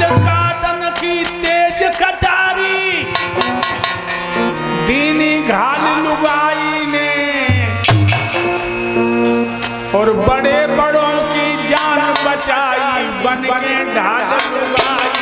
Cotton की तेज कटारी दीनी घाल लुगाई ने और बड़े बड़ों की जान बचाई बन के ढाल लुगाई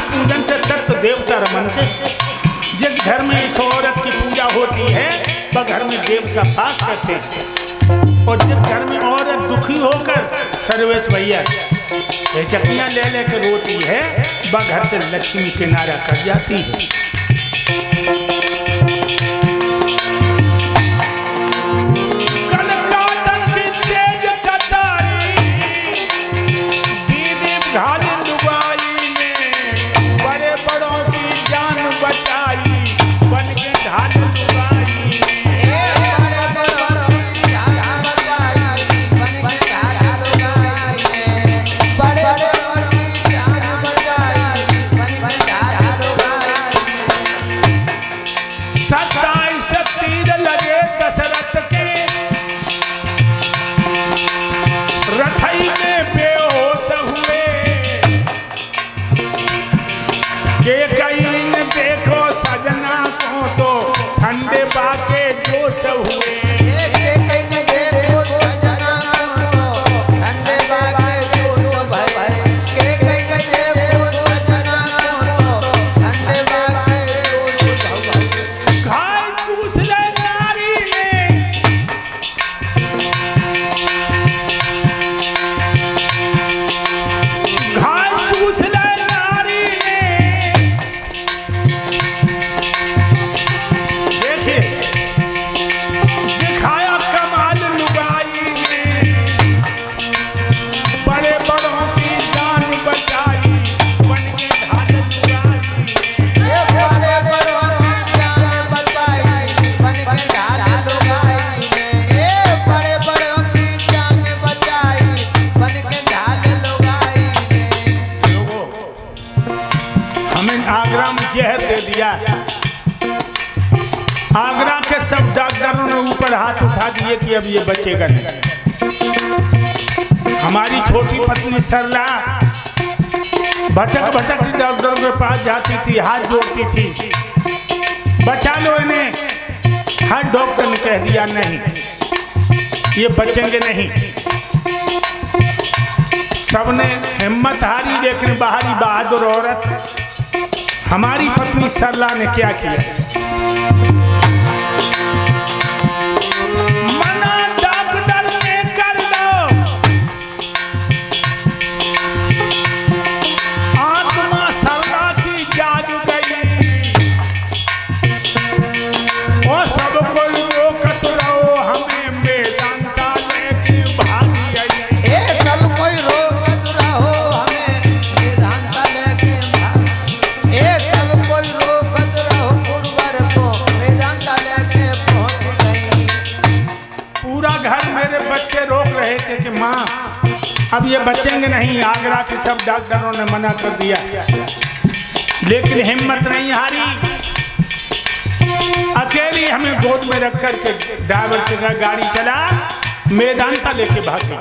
पूजन से तत्व देवता रमनते। जिस घर में इस औरत की पूजा होती है वह घर में देव का वास करते हैं। और जिस घर में औरत दुखी होकर सर्वेश भैया चकियां ले लेकर रोती है वह घर से लक्ष्मी किनारा कर जाती है। आगरा के सब डॉक्टरों ने ऊपर हाथ उठा दिए कि अब ये बचेगा नहीं। हमारी छोटी पत्नी सरला भटक भटक डॉक्टरों के पास जाती थी, हाथ जोड़ती थी, बचा लो इन्हें। हर डॉक्टर ने कह दिया नहीं, ये बचेंगे नहीं। सबने हिम्मत हारी, लेकिन बाहरी बहादुर औरत हमारी पत्नी सरला ने क्या किया, मना डॉक्टर ने कर लो, आत्मा सरला की जाग गई और सब कोई रोकत रहो, हमें मेदांता लेके भागी आई। सब कोई रोकत रहो, हमें मेदांता लेके भागी। सब कोई रोकत रहो, गुरुवर को मेदांता लेके पहुंच गई। पूरा घर मेरे बच्चे रोक रहे थे कि माँ अब ये बचेंगे नहीं। आगरा के सब डॉक्टरों ने मना कर दिया, लेकिन हिम्मत नहीं हारी। अकेली हमें गोद में रख कर के ड्राइवर से गाड़ी चला, मेदांता लेके भागे।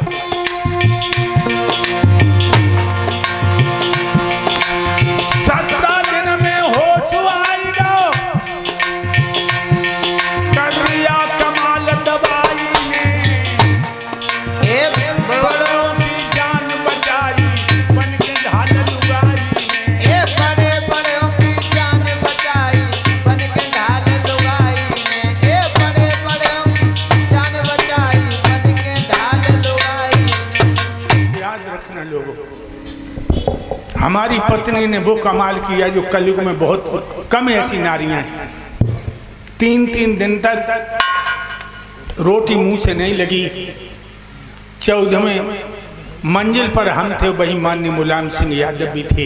हमारी पत्नी ने वो कमाल किया जो कलयुग में बहुत कम ऐसी नारियां हैं। 3-3 दिन तक रोटी मुंह से नहीं लगी। 14वें मंजिल पर हम थे, वही माननीय मुलायम सिंह यादव भी थे।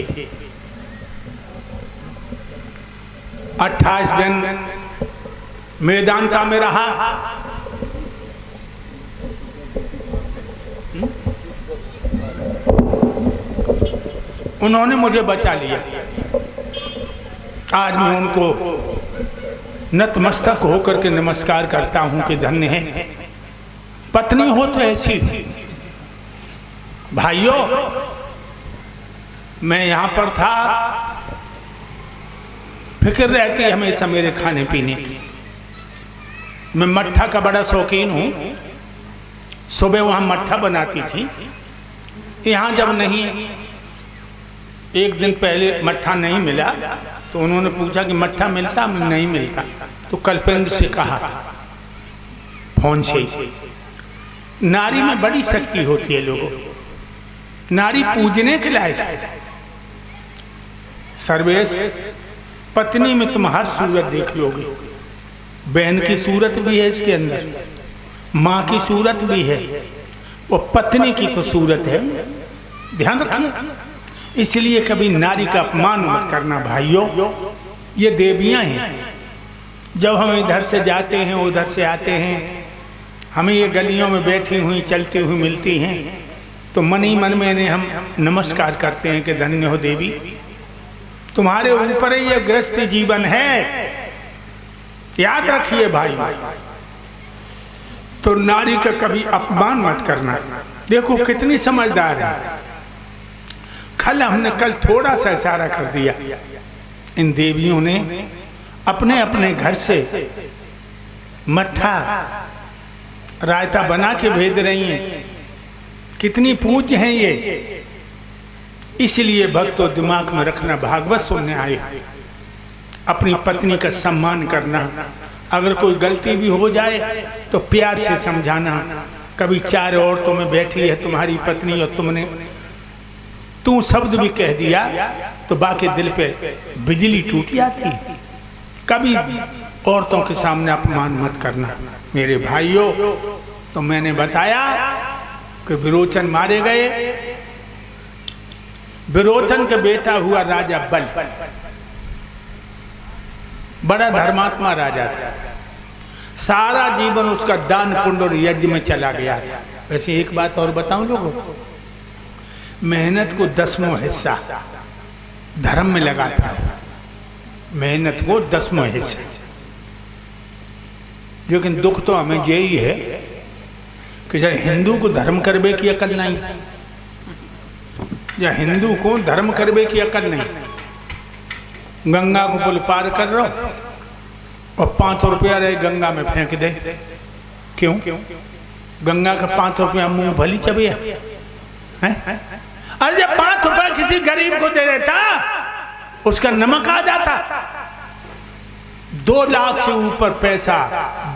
28 दिन मेदांता में रहा। उन्होंने मुझे बचा लिया। आज मैं उनको नतमस्तक होकर के नमस्कार करता हूं कि धन्य है। पत्नी हो तो ऐसी। भाइयों, मैं यहां पर था, फिक्र रहती है हमेशा मेरे खाने पीने की। मैं मट्ठा का बड़ा शौकीन हूं। सुबह वहां मट्ठा बनाती थी। यहां जब नहीं, एक दिन पहले मट्ठा नहीं मिला तो उन्होंने पूछा कि मट्ठा मिलता? नहीं मिलता। तो कल्पेंद्र से कहा फोन से, नारी में बड़ी शक्ति होती है लोगों, नारी पूजने के लायक है। सर्वेश, पत्नी में तुम हर सूरत देख लोगे। बहन की सूरत भी है इसके अंदर, माँ की सूरत भी है, और पत्नी की तो सूरत है। ध्यान रखिए। इसलिए कभी नारी का अपमान मत करना भाइयों। ये देवियां हैं। जब हम इधर से जाते हैं, उधर से आते हैं, हमें ये गलियों में बैठी हुई चलती हुई मिलती हैं, तो मन ही मन में इन्हें हम नमस्कार करते हैं कि धन्य हो देवी, तुम्हारे ऊपर ही ये गृहस्थी जीवन है। याद रखिए भाई। तो नारी का कभी अपमान मत करना। देखो कितनी समझदार है। हमने कल थोड़ा सा इशारा कर दिया। इन देवियों ने अपने अपने घर से मट्ठा रायता बना के भेज रही हैं। कितनी पूज्य हैं ये। इसलिए भक्तों, दिमाग में रखना, भागवत सुनने आए, अपनी पत्नी का सम्मान करना। अगर कोई गलती भी हो जाए तो प्यार से समझाना। कभी चार औरतों में बैठी है तुम्हारी पत्नी और तुमने तू शब्द भी कह दिया तो बाकी दिल पे बिजली टूट जाती। कभी औरतों के सामने अपमान मत करना मेरे भाइयों। तो मैंने बताया कि विरोचन मारे गए। विरोचन का बेटा हुआ राजा बल, बड़ा धर्मात्मा राजा था। सारा जीवन उसका दान पुण्य और यज्ञ में चला गया था। वैसे एक बात और बताऊं लोगों को, मेहनत को 10वां हिस्सा धर्म में लगाता है। मेहनत को 10वां हिस्सा। लेकिन दुख तो हमें यही है कि जब हिंदू को धर्म करबे की अकल नहीं, या हिंदू को धर्म करबे की अकल नहीं। गंगा को पुल पार कर रहा और 5 रुपया रहे गंगा में फेंक दे। क्यों? गंगा का 5 रुपया मूंगफली चबे है। अरे जब 5 रुपया किसी गरीब को दे देता, उसका नमक आ जाता। 2 लाख से ऊपर पैसा,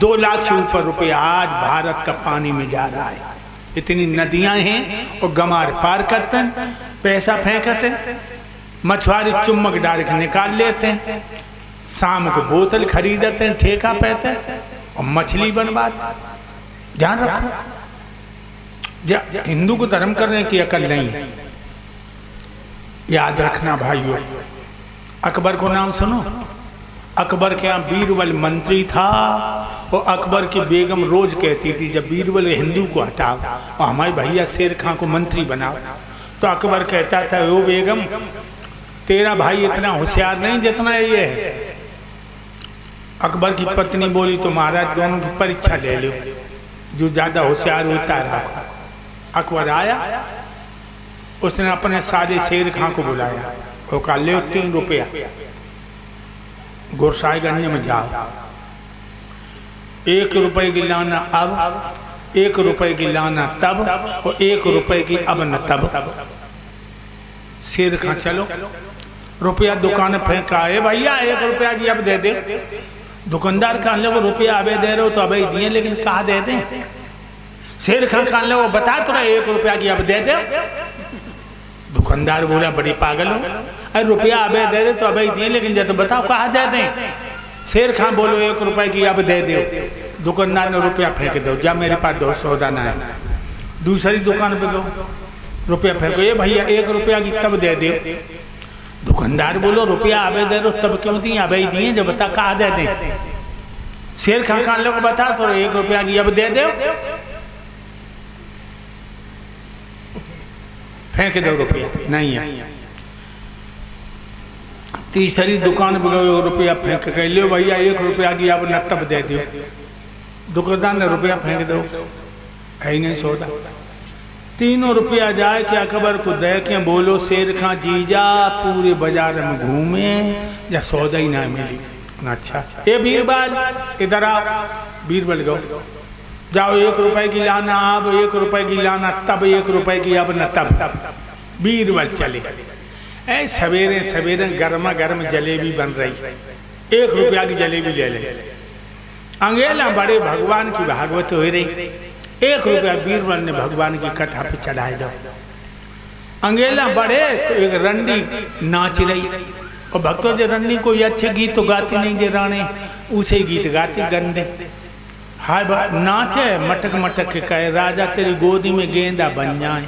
2 लाख से ऊपर रुपया आज भारत का पानी में जा रहा है। इतनी नदियां हैं और गंवार पार करते हैं, पैसा फेंकते हैं। मछुआरे चुम्बक डाल के निकाल लेते हैं। शाम को बोतल खरीदते हैं, ठेका पैते हैं और मछली बनवाते। ध्यान रखो, हिंदू को धर्म करने की अकल नहीं है। याद रखना भाइयों। अकबर को नाम सुनो। अकबर के यहाँ बीरबल मंत्री था और अकबर की बेगम रोज कहती थी जब बीरबल हिंदू को हटाओ और हमारे भैया शेर खां को मंत्री बनाओ, तो अकबर कहता था ओ बेगम, तेरा भाई इतना होशियार नहीं जितना ये है। अकबर की पत्नी बोली तो महाराज दोनों की परीक्षा ले लो, जो ज्यादा होशियार होता है रखो। अकबर आया, उसने अपने साले शेर खां को बुलाया और कहा ले 3 रुपया, गोरसाईगंज में जाओ, 1 रुपए की लाना अब, 1 रुपए की लाना तब और 1 रुपए की अब न तब। शेर खां चलो, रुपया दुकान फेंका है भैया 1 रुपया की अब दे दे। दुकानदार कहा ले वो रुपया अबे दे रहे हो तो अबे दिए, लेकिन कहा दे दें। शेर खां कहा ले वो बता तो रहा 1 रुपया की अब दे दे। दुकानदार बोला बड़ी पागल हो, अरे रुपया अबे दे रहे तो अबे दिए, लेकिन जब तो बताओ कहा दे दें। शेर खां बोलो 1 रुपए की अब दे दो। दुकानदार ने रुपया फेंक दो, जा मेरे पास 2 सौदा ना है। दूसरी दुकान पे दो, रुपया फेंको, ये भैया 1 रुपया की तब दे दो। दुकानदार बोलो रुपया अबे दे दो, तब क्यों दिए, अबे दिए, जब बता कहा दे दें। शेर खां खान लोग बता तो 1 रुपया की अब दे दो, फेंक दो रुपया, नहीं है। तीसरी दुकान पे गए, रुपया फेंक के लियो भैया 1 रुपया की अब न तब दे दो। दुकानदार ने रुपया फेंक दो, है ही नहीं सौदा। 3 रुपया जाए क्या खबर को दे के बोलो शेर खां जीजा पूरे बाजार में घूमे या सौदा ही ना मिली। अच्छा ये बीरबल इधर आओ, बीरबल गो जाओ 1 रुपए की लाना, अब 1 रुपए की लाना, तब 1 रुपए की अब न तब। बीरबल चले, ऐ सवेरे सवेरे गर्मा गर्म जलेबी बन रही, 1 रुपया की जलेबी ले ले। अंगेला बड़े भगवान की भागवत हो रही, 1 रुपया बीरबल ने भगवान की कथा पे चढ़ाए दो। अंगेला बड़े तो एक रंडी नाच रही, और भक्तों जो रंडी कोई अच्छे गीत तो गाती नहीं दे राणे, उसे गीत गाती गंदे। हाय नाचे मटक मटक के कहे राजा तेरी गोदी में गेंदा बन जाए,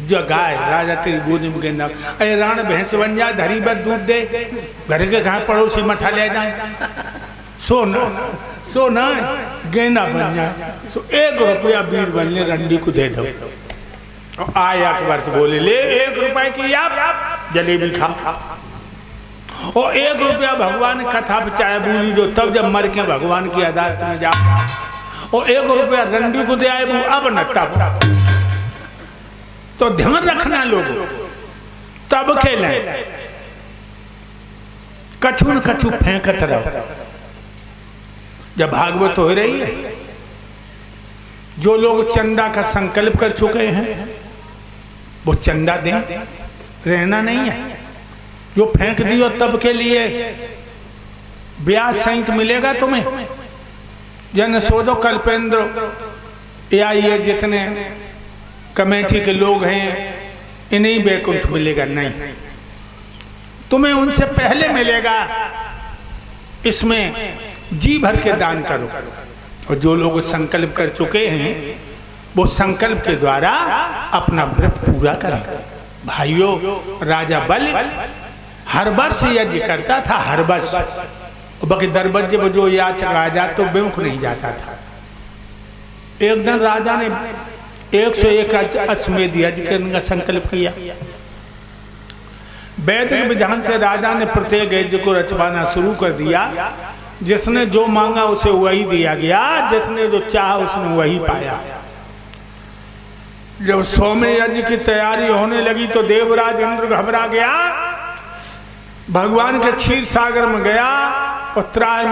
जो गाय राजा तेरी गोदी में गेंदा, अरे राण भैंस बन जाए, धरी बद दूध दे, घर के कहा पड़ोसी मठा ले जाए, सोना गेंदा बन जाए। 1 रुपया बीरबल ने रंडी को दे दो। और आया अकबर से बोले ले 1 रुपए की आप जलेबी खा, और 1 रुपया भगवान कथा पे चाय बोली जो तब जब मर के भगवान की अदालत में जा, और 1 रुपया रंडी को दे आए वो अब न तब। तो ध्यान रखना लोगों, तब खेलें, कछु न कछु फेंकत रहो। जब भागवत हो रही है, जो लोग चंदा का संकल्प कर चुके हैं वो चंदा दें, रहना नहीं है। जो फेंक दियो तब के लिए ब्याज सहित मिलेगा तुम्हें। जन सोदो कल्पेंद्र या ये जितने कमेटी के लोग हैं इन्हीं बैकुंठ मिलेगा, नहीं, तुम्हें उनसे पहले मिलेगा। इसमें जी भर के दान करो। और जो लोग संकल्प कर चुके हैं वो संकल्प के द्वारा अपना व्रत पूरा करें। भाइयों, राजा बल हर वर्ष यज्ञ करता था, हर वर्ष। बाकी दरबज्जे में जो याचक आ जाता तो बेमुख नहीं जाता था। एक दिन राजा ने 101 अश्वमेध यज्ञ करने का संकल्प किया। वैदिक विधान से राजा ने प्रत्येक यज्ञ को रचवाना शुरू कर दिया। जिसने जो मांगा उसे वही दिया गया, जिसने जो चाहा उसने वही पाया। जब 100वें यज्ञ की तैयारी होने लगी तो देवराज इंद्र घबरा गया, भगवान के क्षीर सागर में गया और त्राय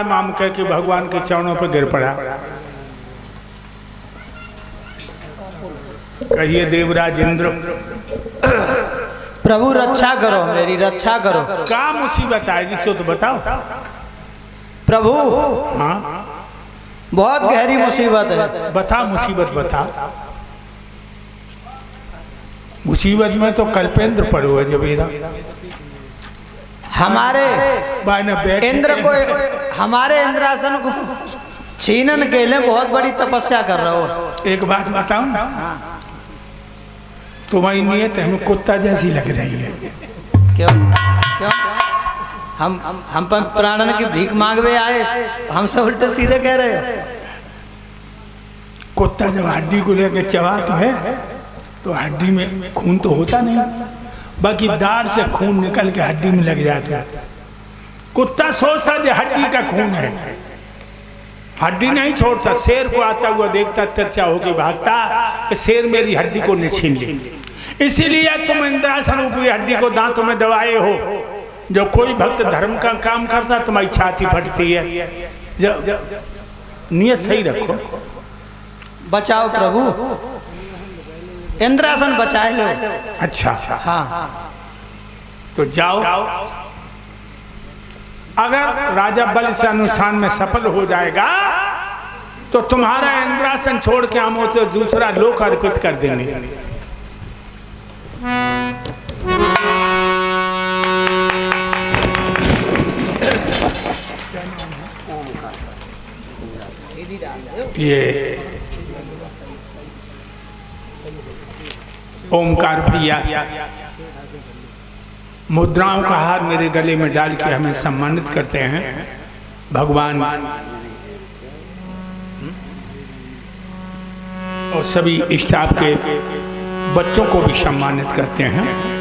माम कह के भगवान के चरणों पर गिर पड़ा। कहिए देवराज इंद्र, प्रभु रक्षा करो, मेरी रक्षा करो। क्या मुसीबत आएगी सो तो बताओ। प्रभु हाँ बहुत गहरी मुसीबत है। बता मुसीबत बता। मुसीबत में तो कल्पेंद्र पड़ो है जबेरा। हमारे इंद्र को, हमारे इंद्रासन को छीनन के लिए बहुत बड़ी तपस्या कर रहे हो। एक बात बताऊं, तुम्हारी नीयत हमें कुत्ता जैसी लग रही है। क्यों क्यों? हम प्राणन की भीख मांगवे आए, हमसे उल्टे सीधे कह रहे हो। कुत्ता जब हड्डी को लेकर चबा तो है तो हड्डी में खून तो होता नहीं, बाकी दाढ़ से खून निकल के हड्डी में लग जाता है। कुत्ता सोचता जो हड्डी का खून है, हड्डी नहीं छोड़ता। शेर को आता हुआ देखता तिरछा होके भागता कि शेर मेरी हड्डी को न छीन ले। इसीलिए तुम इंद्रासन रूपी हड्डी को दांतों में दबाए हो। जो कोई भक्त धर्म का काम करता तुम्हारी छाती फटती है। नियत सही रखो। बचाओ प्रभु, इंद्रासन बचाए लो। अच्छा हाँ, तो जाओ। अगर राजा बल इस अनुष्ठान में सफल हो जाएगा तो तुम्हारा इंद्रासन छोड़ के हम तो दूसरा लोक अर्पित कर देंगे। ये ओमकार प्रिया मुद्राओं का हार मेरे गले में डाल के हमें सम्मानित करते हैं। भगवान और सभी स्टाफ के बच्चों को भी सम्मानित करते हैं।